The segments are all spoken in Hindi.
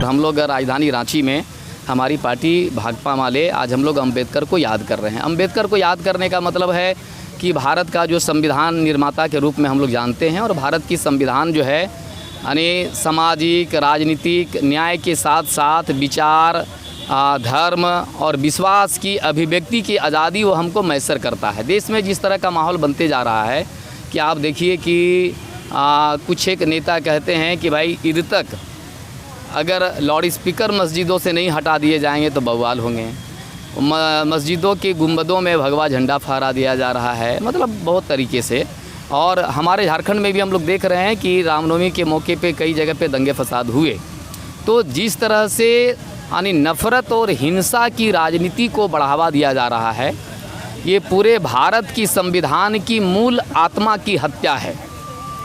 हम लोग राजधानी रांची में हमारी पार्टी भाकपा माले आज हम लोग अम्बेडकर को याद कर रहे हैं। अम्बेडकर को याद करने का मतलब है कि भारत का जो संविधान निर्माता के रूप में हम लोग जानते हैं, और भारत की संविधान जो है यानी सामाजिक, राजनीतिक न्याय के साथ साथ विचार, धर्म और विश्वास की अभिव्यक्ति की आज़ादी वो हमको मैसर करता है। देश में जिस तरह का माहौल बनते जा रहा है कि आप देखिए कि कुछ एक नेता कहते हैं कि भाई ईद तक अगर लाउड स्पीकर मस्जिदों से नहीं हटा दिए जाएंगे तो बवाल होंगे। मस्जिदों के गुंबदों में भगवा झंडा फहरा दिया जा रहा है, मतलब बहुत तरीके से। और हमारे झारखंड में भी हम लोग देख रहे हैं कि रामनवमी के मौके पे कई जगह पे दंगे फसाद हुए। तो जिस तरह से यानी नफ़रत और हिंसा की राजनीति को बढ़ावा दिया जा रहा है, ये पूरे भारत की संविधान की मूल आत्मा की हत्या है।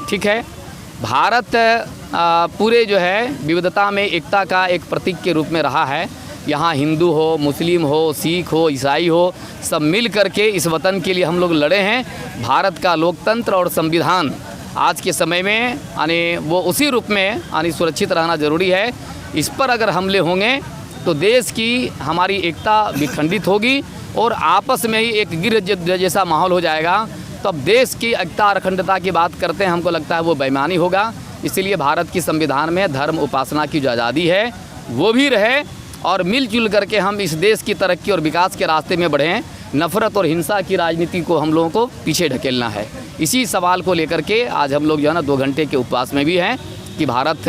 ठीक है, भारत पूरे जो है विविधता में एकता का एक प्रतीक के रूप में रहा है। यहाँ हिंदू हो, मुस्लिम हो, सिख हो, ईसाई हो, सब मिल करके इस वतन के लिए हम लोग लड़े हैं। भारत का लोकतंत्र और संविधान आज के समय में यानी वो उसी रूप में यानी सुरक्षित रहना ज़रूरी है। इस पर अगर हमले होंगे तो देश की हमारी एकता विखंडित होगी और आपस में ही एक गिरह जैसा माहौल हो जाएगा। तब देश की एकता और अखंडता की बात करते हैं, हमको लगता है वो बेईमानी होगा। इसलिए भारत की संविधान में धर्म उपासना की जो आज़ादी है वो भी रहे और मिलजुल करके हम इस देश की तरक्की और विकास के रास्ते में बढ़ें। नफ़रत और हिंसा की राजनीति को हम लोगों को पीछे ढकेलना है। इसी सवाल को लेकर के आज हम लोग जो है ना 2 घंटे के उपवास में भी हैं कि भारत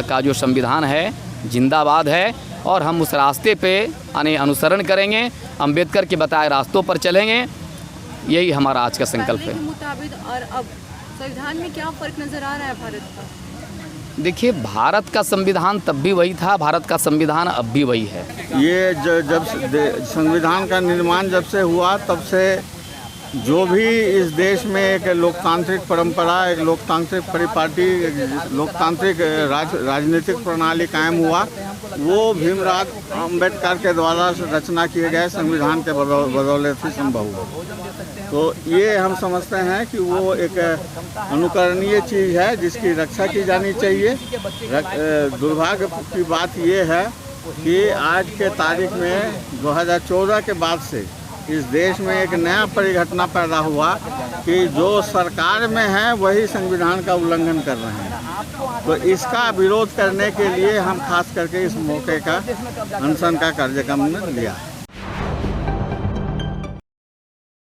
का जो संविधान है जिंदाबाद है और हम उस रास्ते पे यानी अनुसरण करेंगे, अम्बेडकर के बताए रास्तों पर चलेंगे। यही हमारा आज का संकल्प है। मुताबिक और अब संविधान में क्या फ़र्क नज़र आ रहा है भारत का? देखिए, भारत का संविधान तब भी वही था, भारत का संविधान अब भी वही है। ये जब संविधान का निर्माण जब से हुआ तब से जो भी इस देश में एक लोकतांत्रिक परंपरा, एक लोकतांत्रिक परिपाटी, लोकतांत्रिक राजनीतिक प्रणाली कायम हुआ, वो भीमराव अम्बेडकर के द्वारा रचना किए गए संविधान के बदौलत ही संभव हुआ। तो ये हम समझते हैं कि वो एक अनुकरणीय चीज़ है जिसकी रक्षा की जानी चाहिए। दुर्भाग्य की बात ये है कि आज के तारीख में 2014 के बाद से इस देश में एक नया परिघटना पैदा हुआ कि जो सरकार में है वही संविधान का उल्लंघन कर रहे हैं। तो इसका विरोध करने के लिए हम खास करके इस मौके का अनशन का कार्यक्रम में लिया।